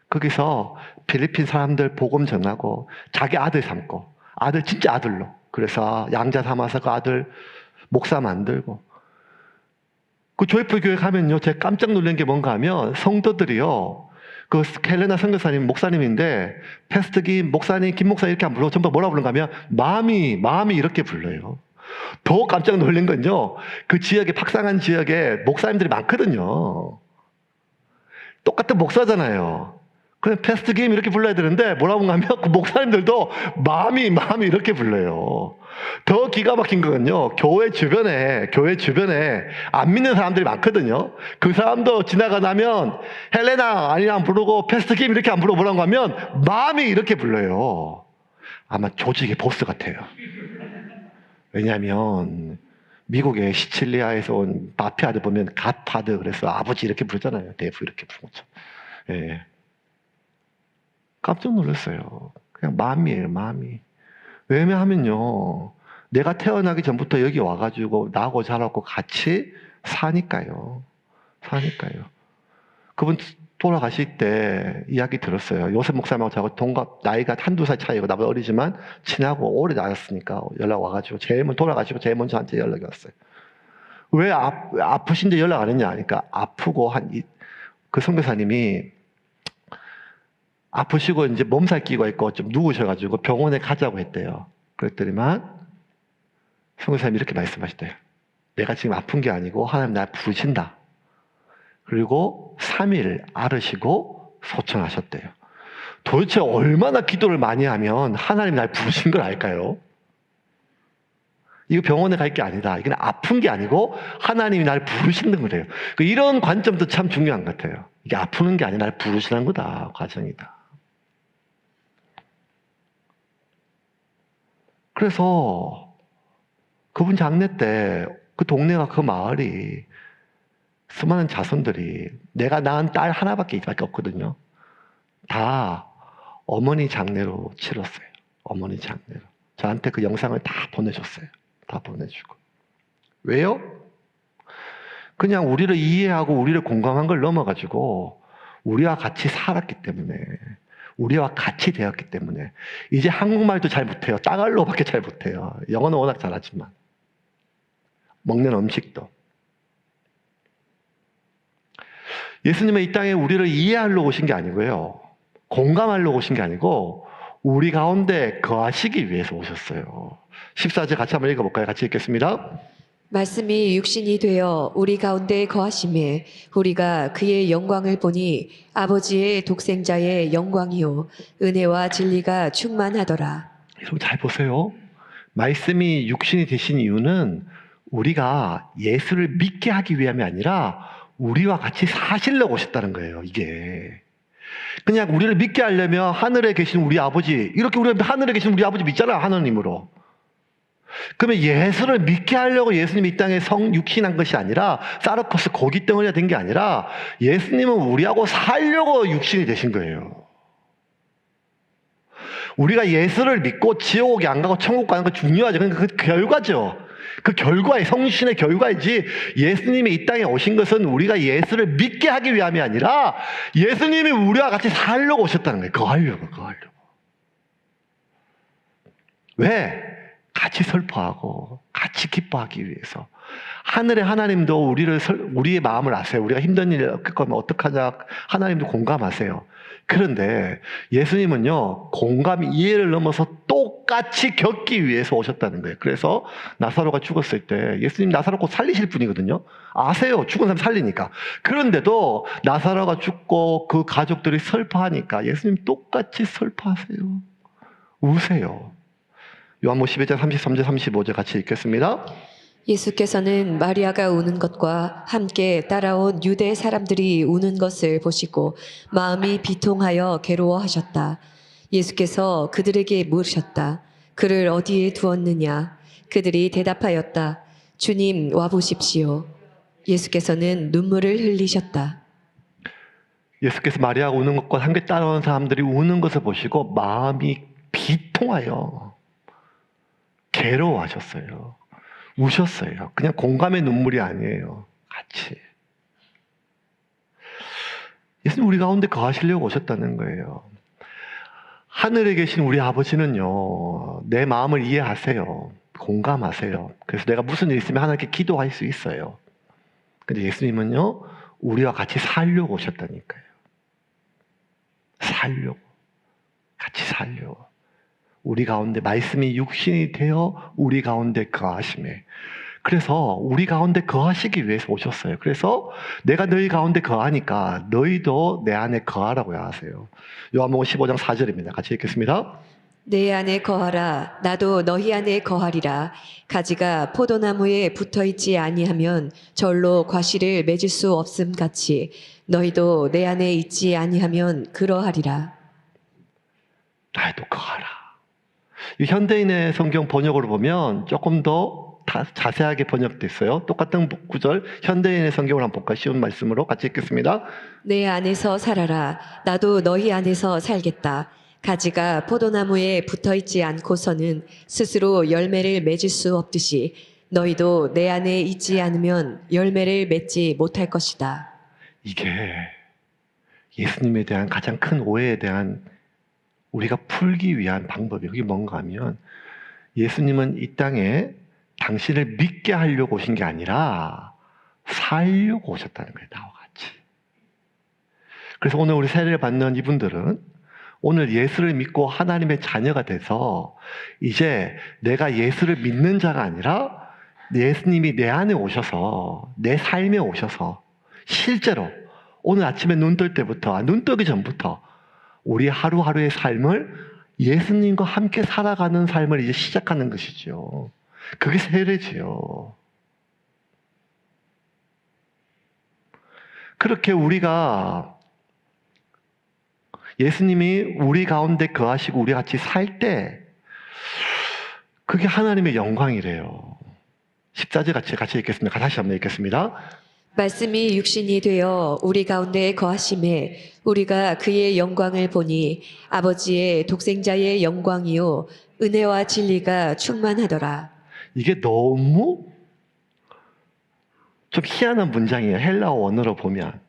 거기서 필리핀 사람들 복음 전하고 자기 아들 삼고, 아들 진짜 아들로, 그래서 양자 삼아서 그 아들 목사 만들고. 그 조이풀 교회 가면요, 제가 깜짝 놀란 게 뭔가 하면 성도들이요, 그 헬레나 선교사님 목사님인데 패스트 김 목사님, 김 목사 이렇게 안 불러. 전부 뭐라 부르는가 하면 마음이 이렇게 불러요. 더 깜짝 놀란 건요, 그 지역에, 박상한 지역에 목사님들이 많거든요. 똑같은 목사잖아요. 그냥 패스트 김 이렇게 불러야 되는데 뭐라고 하면 그 목사님들도 마음이 이렇게 불러요. 더 기가 막힌 거는요, 교회 주변에 안 믿는 사람들이 많거든요. 그 사람도 지나가다면 헬레나 아니랑 부르고 패스트 김 이렇게 안 부르고 뭐라고 하면 마음이 이렇게 불러요. 아마 조직의 보스 같아요. 왜냐하면 미국의 시칠리아에서 온 마피아들 보면 갓파드, 그래서 아버지 이렇게 부르잖아요. 데브 이렇게 부르는 거죠. 예. 깜짝 놀랐어요. 그냥 마음이에요, 마음이. 왜냐하면요, 내가 태어나기 전부터 여기 와가지고 나하고 자라고 같이 사니까요. 그분 돌아가실 때 이야기 들었어요. 요셉 목사님하고 저하고 나이가 한두 살 차이고 나보다 어리지만 친하고 오래 나갔으니까 연락 와가지고 돌아가시고 제일 먼저 저한테 연락이 왔어요. 왜 아프신데 연락 안 했냐 하니까, 아프고 그 선교사님이 아프시고 이제 몸살 끼고 있고 좀 누우셔가지고 병원에 가자고 했대요. 그랬더니만 선교사님이 이렇게 말씀하시대요. 내가 지금 아픈 게 아니고 하나님 날 부르신다. 그리고 3일 앓으시고 소천하셨대요. 도대체 얼마나 기도를 많이 하면 하나님 날 부르신 걸 알까요? 이거 병원에 갈 게 아니다. 이건 아픈 게 아니고 하나님이 나를 부르시는 거래요. 이런 관점도 참 중요한 것 같아요. 이게 아프는 게 아니라 나를 부르시는 거다. 과정이다. 그래서 그분 장례 때 그 동네가 그 마을이 수많은 자손들이 내가 낳은 딸 하나밖에 없거든요. 다 어머니 장례로 치렀어요. 어머니 장례로. 저한테 그 영상을 다 보내줬어요. 다 보내주고. 왜요? 그냥 우리를 이해하고 우리를 공감한 걸 넘어가지고 우리와 같이 살았기 때문에, 우리와 같이 되었기 때문에 이제 한국말도 잘 못해요. 따갈로밖에 잘 못해요. 영어는 워낙 잘하지만. 먹는 음식도. 예수님은 이 땅에 우리를 이해하려고 오신 게 아니고요. 공감하려고 오신 게 아니고 우리 가운데 거하시기 위해서 오셨어요. 14절 같이 한번 읽어볼까요? 같이 읽겠습니다. 말씀이 육신이 되어 우리 가운데 거하심에 우리가 그의 영광을 보니 아버지의 독생자의 영광이요 은혜와 진리가 충만하더라. 여러분 잘 보세요. 말씀이 육신이 되신 이유는 우리가 예수를 믿게 하기 위함이 아니라 우리와 같이 사시려고 오셨다는 거예요. 이게 그냥 우리를 믿게 하려면 하늘에 계신 우리 아버지, 이렇게 우리가 하늘에 계신 우리 아버지 믿잖아, 하나님으로. 그러면 예수를 믿게 하려고 예수님이 이 땅에 육신한 것이 아니라 사르코스 고기 덩어리가 된 게 아니라 예수님은 우리하고 살려고 육신이 되신 거예요. 우리가 예수를 믿고 지옥에 안 가고 천국 가는 거 중요하죠. 그러니까 그 결과죠. 그 결과의 성신의 결과이지, 예수님이 이 땅에 오신 것은 우리가 예수를 믿게 하기 위함이 아니라 예수님이 우리와 같이 살려고 오셨다는 거예요. 그거 하려고. 왜? 같이 슬퍼하고 같이 기뻐하기 위해서. 하늘의 하나님도 우리의 마음을 아세요. 우리가 힘든 일 겪으면 어떡하냐, 하나님도 공감하세요. 그런데 예수님은요, 공감 이해를 넘어서 똑같이 겪기 위해서 오셨다는 거예요. 그래서 나사로가 죽었을 때 예수님 나사로 곧 살리실 분이거든요. 아세요. 죽은 사람 살리니까. 그런데도 나사로가 죽고 그 가족들이 슬퍼하니까 예수님 똑같이 슬퍼하세요. 우세요. 요한복음 11장 33절 35절 같이 읽겠습니다. 예수께서는 마리아가 우는 것과 함께 따라온 유대 사람들이 우는 것을 보시고 마음이 비통하여 괴로워하셨다. 예수께서 그들에게 물으셨다. 그를 어디에 두었느냐? 그들이 대답하였다. 주님, 와보십시오. 예수께서는 눈물을 흘리셨다. 예수께서 마리아가 우는 것과 함께 따라온 사람들이 우는 것을 보시고 마음이 비통하여 괴로워하셨어요. 우셨어요. 그냥 공감의 눈물이 아니에요. 같이. 예수님 우리 가운데 거하시려고 오셨다는 거예요. 하늘에 계신 우리 아버지는요, 내 마음을 이해하세요. 공감하세요. 그래서 내가 무슨 일 있으면 하나님께 기도할 수 있어요. 근데 예수님은요, 우리와 같이 살려고 오셨다니까요. 살려고. 같이 살려고. 우리 가운데 말씀이 육신이 되어 우리 가운데 거하심에. 그래서 우리 가운데 거하시기 위해서 오셨어요. 그래서 내가 너희 가운데 거하니까 너희도 내 안에 거하라고 하세요. 요한복음 15장 4절입니다. 같이 읽겠습니다. 내 안에 거하라. 나도 너희 안에 거하리라. 가지가 포도나무에 붙어있지 아니하면 절로 과실을 맺을 수 없음 같이 너희도 내 안에 있지 아니하면 그러하리라. 나도 거하라. 이 현대인의 성경 번역으로 보면 조금 더 자세하게 번역됐어요. 똑같은 구절 현대인의 성경을 한번 볼까요? 쉬운 말씀으로 같이 읽겠습니다. 내 안에서 살아라. 나도 너희 안에서 살겠다. 가지가 포도나무에 붙어있지 않고서는 스스로 열매를 맺을 수 없듯이 너희도 내 안에 있지 않으면 열매를 맺지 못할 것이다. 이게 예수님에 대한 가장 큰 오해에 대한 우리가 풀기 위한 방법이에요. 그게 뭔가 하면 예수님은 이 땅에 당신을 믿게 하려고 오신 게 아니라 살려고 오셨다는 거예요. 나와 같이. 그래서 오늘 우리 세례를 받는 이분들은 오늘 예수를 믿고 하나님의 자녀가 돼서 이제 내가 예수를 믿는 자가 아니라 예수님이 내 안에 오셔서 내 삶에 오셔서 실제로 오늘 아침에 눈 뜰 때부터, 눈 뜨기 전부터 우리 하루하루의 삶을 예수님과 함께 살아가는 삶을 이제 시작하는 것이죠. 그게 세례지요. 그렇게 우리가 예수님이 우리 가운데 거하시고 우리 같이 살 때 그게 하나님의 영광이래요. 14절 같이 읽겠습니다. 다시 한번 읽겠습니다. 말씀이 육신이 되어 우리 가운데 거하심에 우리가 그의 영광을 보니 아버지의 독생자의 영광이요 은혜와 진리가 충만하더라. 이게 너무 좀 희한한 문장이에요. 헬라어 원어로 보면.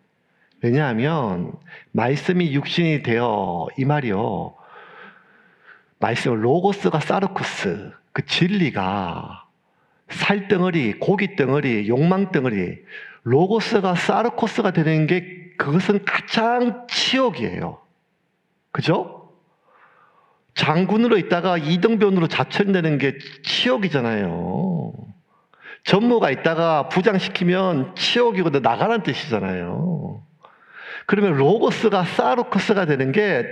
왜냐하면 말씀이 육신이 되어 이 말이요. 말씀 로고스가 사르쿠스 그 진리가 살덩어리, 고기덩어리, 욕망덩어리 로고스가 사르코스가 되는 게 그것은 가장 치욕이에요. 그죠? 장군으로 있다가 이등병으로 자천되는 게 치욕이잖아요. 전무가 있다가 부장시키면 치욕이거든 나가라는 뜻이잖아요. 그러면 로고스가 사르코스가 되는 게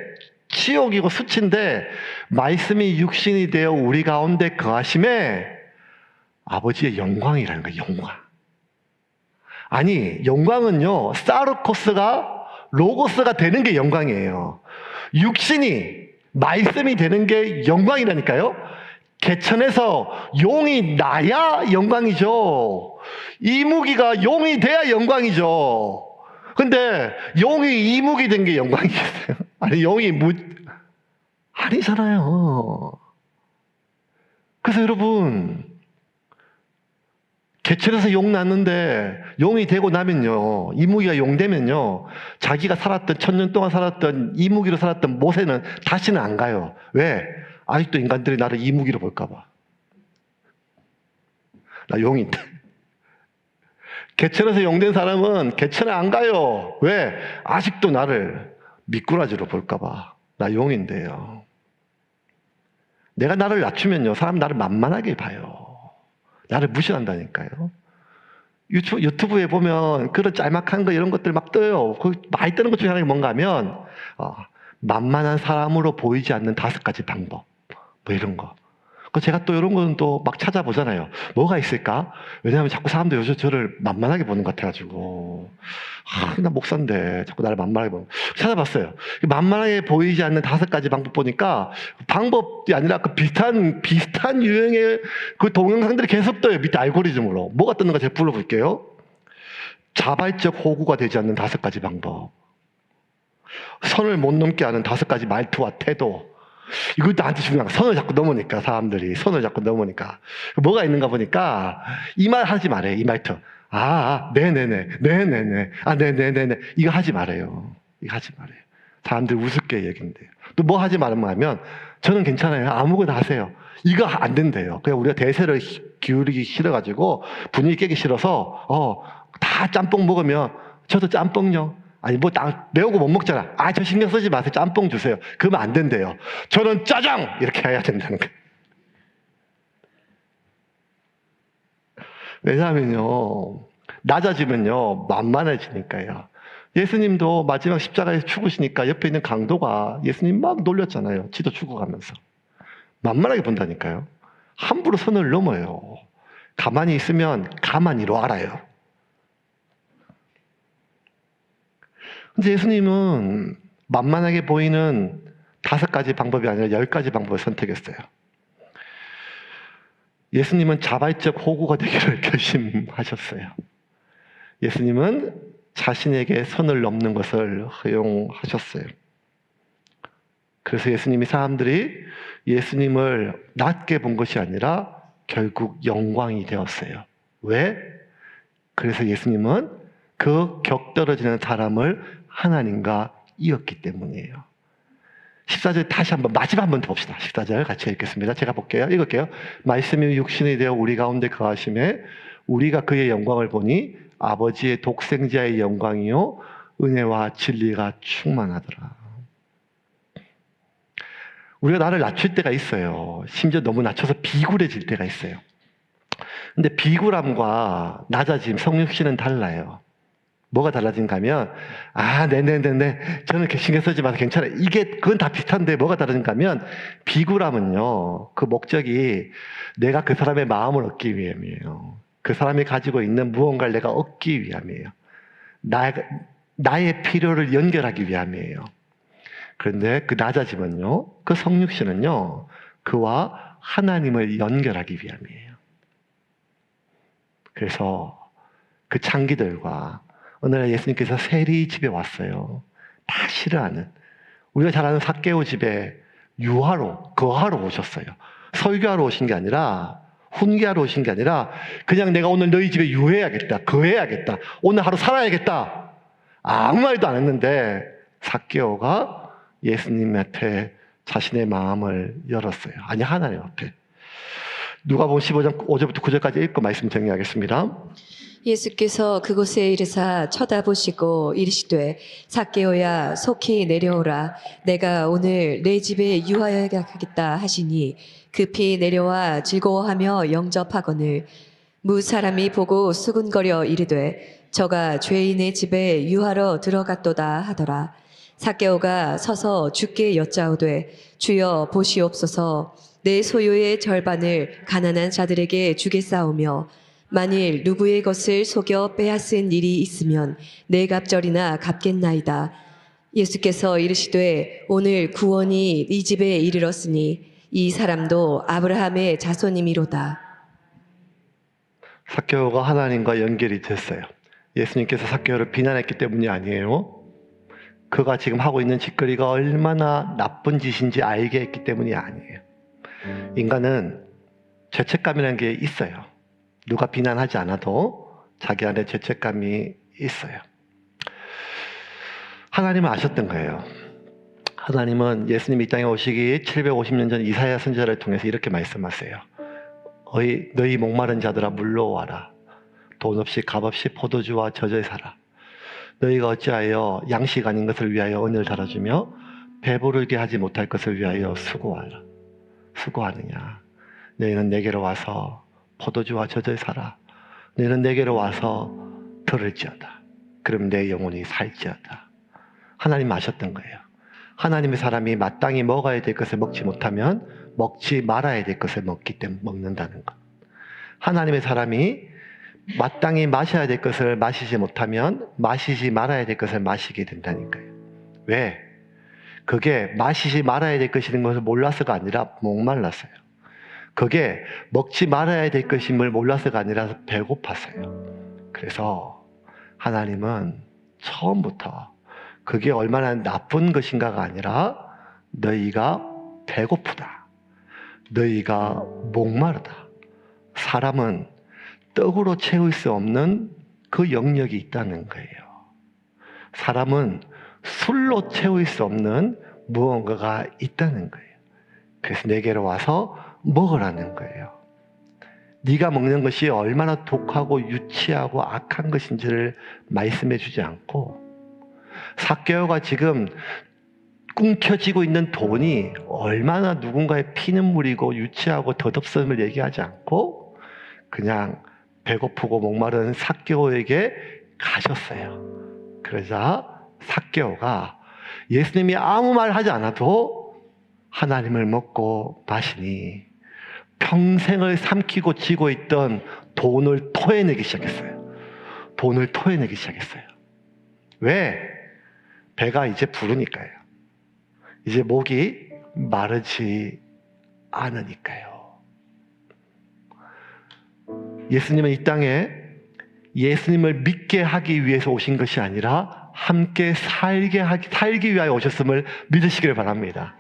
치욕이고 수치인데 말씀이 육신이 되어 우리 가운데 거하심에 아버지의 영광이라는 거예요. 영광. 아니 영광은요 사르코스가 로고스가 되는 게 영광이에요. 육신이 말씀이 되는 게 영광이라니까요. 개천에서 용이 나야 영광이죠. 이무기가 용이 돼야 영광이죠. 근데 용이 이무기 된 게 영광이겠어요? 아니 용이 아니잖아요. 그래서 여러분 개천에서 용 났는데 용이 되고 나면요 이무기가 용 되면요 자기가 살았던 1000년 동안 살았던 이무기로 살았던 모세는 다시는 안 가요. 왜? 아직도 인간들이 나를 이무기로 볼까 봐. 나 용인데. 개천에서 용된 사람은 개천에 안 가요. 왜? 아직도 나를 미꾸라지로 볼까 봐. 나 용인데요. 내가 나를 낮추면요 사람 나를 만만하게 봐요. 나를 무시한다니까요. 유튜브에 보면 그런 짤막한 거 이런 것들 막 떠요. 그 많이 뜨는 것 중에 하나가 뭔가 하면 만만한 사람으로 보이지 않는 5가지 방법 뭐 이런 거. 제가 또 이런 거는 또 막 찾아보잖아요. 뭐가 있을까? 왜냐하면 자꾸 사람들 요즘 저를 만만하게 보는 것 같아가지고 나 목사인데 자꾸 나를 만만하게 보는 찾아봤어요. 만만하게 보이지 않는 5가지 방법 보니까 방법이 아니라 그 비슷한 유형의 그 동영상들이 계속 떠요. 밑에 알고리즘으로. 뭐가 뜨는가 제가 불러볼게요. 자발적 호구가 되지 않는 5가지 방법. 선을 못 넘게 하는 5가지 말투와 태도. 이거 나한테 중요한 거. 선을 자꾸 넘으니까 사람들이 선을 자꾸 넘으니까 뭐가 있는가 보니까 이 말 하지 말아요. 이 말투. 네네네 네네네 네네네네 이거 하지 말아요. 이거 하지 말아요. 사람들 우습게 얘기인데요. 또 뭐 하지 말면 하면 저는 괜찮아요. 아무거나 하세요. 이거 안 된대요. 그냥 우리가 대세를 기울이기 싫어가지고 분위기 깨기 싫어서 다 짬뽕 먹으면 저도 짬뽕요. 아니 매운 거 못 먹잖아. 저 신경 쓰지 마세요. 짬뽕 주세요. 그러면 안 된대요. 저는 짜장 이렇게 해야 된다는 거예요. 왜냐하면요 낮아지면요 만만해지니까요. 예수님도 마지막 십자가에서 죽으시니까 옆에 있는 강도가 예수님 막 놀렸잖아요. 지도 죽어가면서 만만하게 본다니까요. 함부로 선을 넘어요. 가만히 있으면 가만히로 알아요. 근데 예수님은 만만하게 보이는 5가지 방법이 아니라 10가지 방법을 선택했어요. 예수님은 자발적 호구가 되기를 결심하셨어요. 예수님은 자신에게 선을 넘는 것을 허용하셨어요. 그래서 예수님이 사람들이 예수님을 낮게 본 것이 아니라 결국 영광이 되었어요. 왜? 그래서 예수님은 그 격떨어지는 사람을 하나님과 이었기 때문이에요. 14절 다시 한번 마지막 한 번 더 봅시다. 14절 같이 읽겠습니다. 제가 읽을게요. 말씀이 육신이 되어 우리 가운데 거하심에 우리가 그의 영광을 보니 아버지의 독생자의 영광이요 은혜와 진리가 충만하더라. 우리가 나를 낮출 때가 있어요. 심지어 너무 낮춰서 비굴해질 때가 있어요. 근데 비굴함과 낮아짐, 성육신은 달라요. 뭐가 달라진가 하면, 네네네네. 저는 신경 쓰지 마세요. 괜찮아요. 그건 다 비슷한데 뭐가 다른가 하면, 비굴함은요, 그 목적이 내가 그 사람의 마음을 얻기 위함이에요. 그 사람이 가지고 있는 무언가를 내가 얻기 위함이에요. 나의 필요를 연결하기 위함이에요. 그런데 그 낮아짐은요, 그 성육신은요, 그와 하나님을 연결하기 위함이에요. 그래서 그 창기들과 어느 날 예수님께서 세리 집에 왔어요. 다 싫어하는. 우리가 잘 아는 삭개오 집에 거하러 오셨어요. 설교하러 오신 게 아니라, 훈계하러 오신 게 아니라, 그냥 내가 오늘 너희 집에 유해야겠다, 거해야겠다, 오늘 하루 살아야겠다. 아무 말도 안 했는데, 삭개오가 예수님 앞에 자신의 마음을 열었어요. 아니, 하나님 앞에. 누가복음 15장 5절부터 9절까지 읽고 말씀 정리하겠습니다. 예수께서 그곳에 이르사 쳐다보시고 이르시되 삭개오야 속히 내려오라 내가 오늘 내 집에 유하여가겠다 하시니 급히 내려와 즐거워하며 영접하거늘 무 사람이 보고 수군거려 이르되 저가 죄인의 집에 유하러 들어갔도다 하더라. 삭개오가 서서 주께 여짜오되 주여 보시옵소서 내 소유의 절반을 가난한 자들에게 주겠사오며 만일 누구의 것을 속여 빼앗은 일이 있으면 네 갑절이나 갚겠나이다. 예수께서 이르시되 오늘 구원이 이 집에 이르렀으니 이 사람도 아브라함의 자손이미로다. 삭개오가 하나님과 연결이 됐어요. 예수님께서 삭개오를 비난했기 때문이 아니에요. 그가 지금 하고 있는 짓거리가 얼마나 나쁜 짓인지 알게 했기 때문이 아니에요. 인간은 죄책감이라는 게 있어요. 누가 비난하지 않아도 자기 안에 죄책감이 있어요. 하나님은 아셨던 거예요. 하나님은 예수님이 이 땅에 오시기 750년 전 이사야 선지자를 통해서 이렇게 말씀하세요. 너희 목마른 자들아 물러와라. 돈 없이 값 없이 포도주와 젖을 사라. 너희가 어찌하여 양식 아닌 것을 위하여 은을 달아주며 배부르게 하지 못할 것을 위하여 수고하라. 수고하느냐. 너희는 내게로 와서 포도주와 젖을 사라. 너희는 내게로 와서 들을지어다. 그럼 내 영혼이 살지어다. 하나님 아셨던 거예요. 하나님의 사람이 마땅히 먹어야 될 것을 먹지 못하면 먹지 말아야 될 것을 먹기 때문에 먹는다는 것. 하나님의 사람이 마땅히 마셔야 될 것을 마시지 못하면 마시지 말아야 될 것을 마시게 된다니까요. 왜? 그게 마시지 말아야 될 것인 것을 몰라서가 아니라 목말랐어요. 그게 먹지 말아야 될 것임을 몰라서가 아니라 배고팠어요. 그래서 하나님은 처음부터 그게 얼마나 나쁜 것인가가 아니라 너희가 배고프다. 너희가 목마르다. 사람은 떡으로 채울 수 없는 그 영역이 있다는 거예요. 사람은 술로 채울 수 없는 무언가가 있다는 거예요. 그래서 내게로 와서 먹으라는 거예요. 네가 먹는 것이 얼마나 독하고 유치하고 악한 것인지를 말씀해 주지 않고, 삭개오가 지금 꿈켜쥐고 있는 돈이 얼마나 누군가의 피눈물이고 유치하고 덧없음을 얘기하지 않고 그냥 배고프고 목마른 삭개오에게 가셨어요. 그러자 삭개오가 예수님이 아무 말 하지 않아도 하나님을 먹고 마시니 평생을 삼키고 쥐고 있던 돈을 토해내기 시작했어요. 돈을 토해내기 시작했어요. 왜? 배가 이제 부르니까요. 이제 목이 마르지 않으니까요. 예수님은 이 땅에 예수님을 믿게 하기 위해서 오신 것이 아니라 함께 살기 위하여 오셨음을 믿으시기를 바랍니다.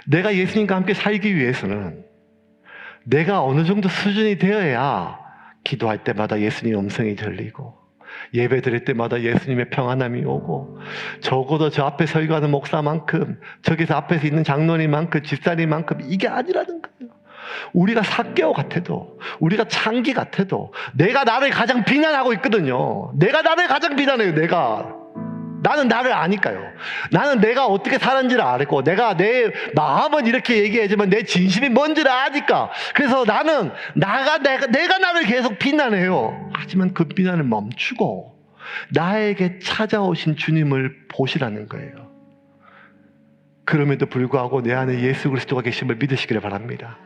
내가 예수님과 함께 살기 위해서는 내가 어느 정도 수준이 되어야 기도할 때마다 예수님 음성이 들리고 예배 드릴 때마다 예수님의 평안함이 오고, 적어도 저 앞에 설교하는 목사만큼, 저기서 앞에서 있는 장로님만큼, 집사님만큼 이게 아니라는 거예요. 우리가 삭개오 같아도, 우리가 창기 같아도 내가 나를 가장 비난하고 있거든요. 내가 나를 가장 비난해요. 나는 나를 아니까요. 나는 내가 어떻게 사는지를 알고, 내가 내 마음은 이렇게 얘기하지만 내 진심이 뭔지를 아니까. 그래서 나는 내가 나를 계속 비난해요. 하지만 그 비난을 멈추고 나에게 찾아오신 주님을 보시라는 거예요. 그럼에도 불구하고 내 안에 예수 그리스도가 계심을 믿으시기를 바랍니다.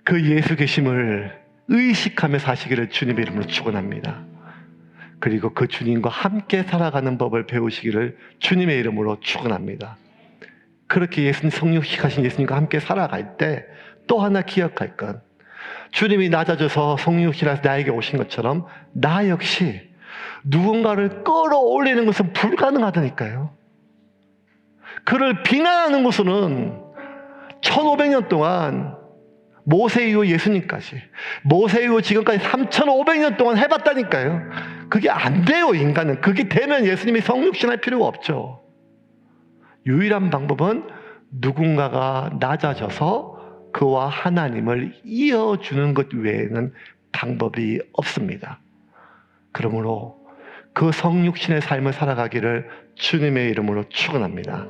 그 예수 계심을 의식하며 사시기를 주님의 이름으로 축원합니다. 그리고 그 주님과 함께 살아가는 법을 배우시기를 주님의 이름으로 축원합니다. 그렇게 성육하신 예수님과 함께 살아갈 때 또 하나 기억할 것, 주님이 낮아져서 성육이라서 나에게 오신 것처럼 나 역시 누군가를 끌어올리는 것은 불가능하다니까요. 그를 비난하는 것은 1500년 동안 모세 이후 예수님까지, 모세 이후 지금까지 3500년 동안 해봤다니까요. 그게 안 돼요, 인간은. 그게 되면 예수님이 성육신할 필요가 없죠. 유일한 방법은 누군가가 낮아져서 그와 하나님을 이어주는 것 외에는 방법이 없습니다. 그러므로 그 성육신의 삶을 살아가기를 주님의 이름으로 축원합니다.